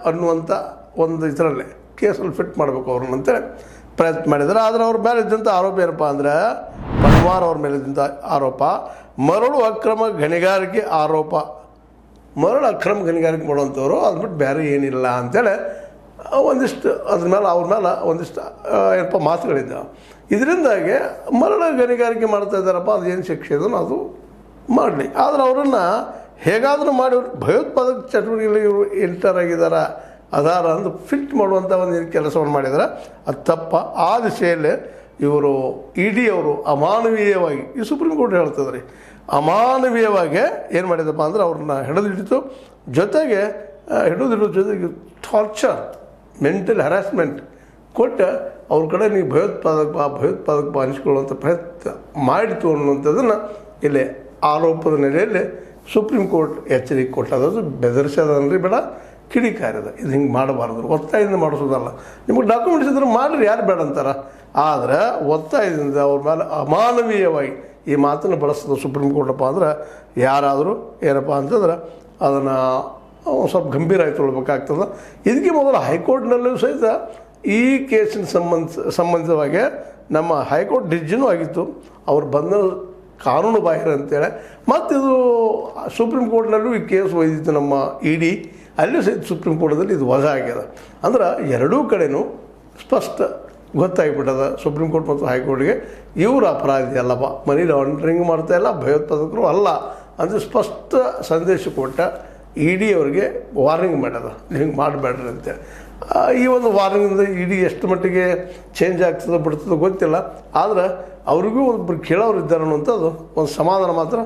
ಅನ್ನುವಂಥ ಒಂದು ಇದರಲ್ಲೇ ಕೇಸಲ್ಲಿ ಫಿಟ್ ಮಾಡಬೇಕು ಅವ್ರನ್ನ ಅಂತೇಳಿ ಪ್ರಯತ್ನ ಮಾಡಿದ್ದಾರೆ. ಆದರೆ ಅವ್ರ ಮೇಲೆ ಇದ್ದಂಥ ಆರೋಪ ಏನಪ್ಪ ಅಂದರೆ ಪನ್ವಾರ್ ಅವ್ರ ಮೇಲೆ ಇದ್ದಂಥ ಆರೋಪ ಮರಳು ಅಕ್ರಮ ಗಣಿಗಾರಿಕೆ ಆರೋಪ. ಮರಳು ಅಕ್ರಮ ಗಣಿಗಾರಿಕೆ ಮಾಡುವಂಥವ್ರು ಅಂದ್ಬಿಟ್ಟು ಬೇರೆ ಏನಿಲ್ಲ ಅಂತೇಳಿ ಒಂದಿಷ್ಟು ಅದ್ರ ಮೇಲೆ ಅವ್ರ ಮೇಲೆ ಒಂದಿಷ್ಟು ಏನಪ್ಪ ಮಾತುಗಳಿದ್ದಾವೆ. ಇದರಿಂದಾಗಿ ಮರಳು ಗಣಿಗಾರಿಕೆ ಮಾಡ್ತಾ ಇದ್ದಾರಪ್ಪ, ಅದು ಏನು ಶಿಕ್ಷೆ ಇದನ್ನು ಅದು ಮಾಡಲಿ. ಆದರೆ ಅವರನ್ನು ಹೇಗಾದರೂ ಮಾಡಿ ಭಯೋತ್ಪಾದಕ ಚಟುವಟಿಕೆಗಳಿಗೆ ಇವರು ಎಂಟರ್ ಆಗಿದ್ದಾರೆ ಅದಾರ ಅಂತ ಫಿಟ್ ಮಾಡುವಂಥ ಒಂದು ಕೆಲಸವನ್ನು ಮಾಡಿದ್ದಾರೆ. ಅದು ತಪ್ಪ. ಆ ದಿಶೆಯಲ್ಲಿ ಇವರು ಇಡಿ ಅವರು ಅಮಾನವೀಯವಾಗಿ, ಈ ಸುಪ್ರೀಂ ಕೋರ್ಟ್ ಹೇಳ್ತದೆ ರೀ, ಅಮಾನವೀಯವಾಗಿ ಏನು ಮಾಡಿದಪ್ಪ ಅಂದ್ರೆ ಅವ್ರನ್ನ ಹಿಡಿದಿಡ್ತು. ಜೊತೆಗೆ ಹಿಡಿದಿಡೋ ಜೊತೆಗೆ ಟಾರ್ಚರ್, ಮೆಂಟಲ್ ಹ್ಯಾರಾಸ್ಮೆಂಟ್ ಕೊಟ್ಟು ಅವ್ರ ಕಡೆ ನೀವು ಭಯೋತ್ಪಾದಕ ಅನಿಸ್ಕೊಳ್ಳುವಂಥ ಪ್ರಯತ್ನ ಮಾಡಿತು ಅನ್ನುವಂಥದ್ದನ್ನು ಇಲ್ಲಿ ಆರೋಪದ ನೆಲೆಯಲ್ಲಿ ಸುಪ್ರೀಂ ಕೋರ್ಟ್ ಎಚ್ಚರಿಕೆ ಕೊಟ್ಟದ್ದು. ಬೆದರಿಸೋದನ್ರಿ ಬೇಡ, ಕಿಡಿಕಾರದ, ಇದು ಹಿಂಗೆ ಮಾಡಬಾರ್ದು, ಒತ್ತಾಯದಿಂದ ಮಾಡಿಸೋದಲ್ಲ. ನಿಮಗೆ ಡಾಕ್ಯುಮೆಂಟ್ಸ್ ಇದ್ರೆ ಮಾಡಿರಿ, ಯಾರು ಬೇಡ ಅಂತಾರೆ. ಆದರೆ ಒತ್ತಾಯದಿಂದ ಅವ್ರ ಮೇಲೆ ಅಮಾನವೀಯವಾಗಿ ಈ ಮಾತನ್ನು ಬಳಸೋದು ಸುಪ್ರೀಂ ಕೋರ್ಟಪ್ಪ ಅಂದ್ರೆ ಯಾರಾದರೂ ಏನಪ್ಪ ಅಂತಂದ್ರೆ ಅದನ್ನು ಸ್ವಲ್ಪ ಗಂಭೀರವಾಗಿ ತೊಗೊಳ್ಬೇಕಾಗ್ತದೆ. ಇದಕ್ಕೆ ಮೊದಲು ಹೈಕೋರ್ಟ್ನಲ್ಲೂ ಸಹಿತ ಈ ಕೇಸಿನ ಸಂಬಂಧಿತವಾಗಿ ನಮ್ಮ ಹೈಕೋರ್ಟ್ ಡಿಸಿಷನೂ ಆಗಿತ್ತು. ಅವ್ರು ಬಂದ ಕಾನೂನು ಬಾಹಿರ ಅಂತೇಳಿ. ಮತ್ತು ಇದು ಸುಪ್ರೀಂ ಕೋರ್ಟ್ನಲ್ಲೂ ಈ ಕೇಸ್ ಒಯ್ದಿತ್ತು ನಮ್ಮ ಇಡಿ, ಅಲ್ಲೂ ಸಹಿತ ಸುಪ್ರೀಂ ಕೋರ್ಟ್ದಲ್ಲಿ ಇದು ವಜಾ ಆಗ್ಯದ. ಅಂದ್ರೆ ಎರಡೂ ಕಡೆಯೂ ಸ್ಪಷ್ಟ ಗೊತ್ತಾಗಿಬಿಟ್ಟದ ಸುಪ್ರೀಂ ಕೋರ್ಟ್ ಮತ್ತು ಹೈಕೋರ್ಟ್ಗೆ, ಇವರು ಅಪರಾಧಿ ಅಲ್ಲಪ್ಪ, ಮನಿ ಲಾಂಡ್ರಿಂಗ್ ಮಾಡ್ತಾಯಿಲ್ಲ, ಭಯೋತ್ಪಾದಕರು ಅಲ್ಲ ಅಂತ ಸ್ಪಷ್ಟ ಸಂದೇಶ ಕೊಟ್ಟ ಇಡಿ ಅವರಿಗೆ ವಾರ್ನಿಂಗ್ ಮಾಡ್ಯದ, ಹಿಂಗೆ ಮಾಡಬೇಡ್ರಿ ಅಂತೇಳಿ. ಈ ಒಂದು ವಾರ್ನಿಂಗಿಂದ ಇಡಿ ಎಷ್ಟು ಮಟ್ಟಿಗೆ ಚೇಂಜ್ ಆಗ್ತದೆ ಬಿಡ್ತದೆ ಗೊತ್ತಿಲ್ಲ. ಆದರೆ ಅವ್ರಿಗೂ ಒಬ್ಬರು ಕೇಳೋರು ಇದ್ದಾರೆ ಅನ್ನುವಂಥದ್ದು ಒಂದು ಸಮಾಧಾನ ಮಾತ್ರ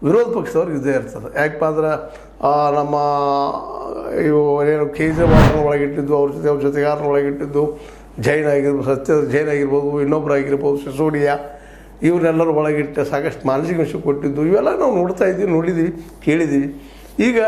ವಿರೋಧ ಪಕ್ಷದವ್ರಿಗೆ ಇದ್ದೇ ಇರ್ತದೆ. ಯಾಕಪ್ಪ ಅಂದ್ರೆ ನಮ್ಮ ಇವು ಏನು ಕೇಜ್ರಿವಾಲ್ನ ಒಳಗಿಟ್ಟಿದ್ದು, ಅವ್ರ ಜೊತೆಗಾರನ ಒಳಗಿಟ್ಟಿದ್ದು ಜೈನ್ ಆಗಿರ್ಬೋದು, ಜೈನ್ ಆಗಿರ್ಬೋದು, ಇನ್ನೊಬ್ಬರು ಆಗಿರ್ಬೋದು, ಸಿಸೋಡಿಯಾ, ಇವ್ರನ್ನೆಲ್ಲರೂ ಒಳಗಿಟ್ಟು ಸಾಕಷ್ಟು ಮಾನಸಿಕ ವಿಷಯ ಕೊಟ್ಟಿದ್ದು, ಇವೆಲ್ಲ ನಾವು ನೋಡ್ತಾ ಇದ್ದೀವಿ, ನೋಡಿದ್ದೀವಿ, ಕೇಳಿದ್ದೀವಿ. ಈಗ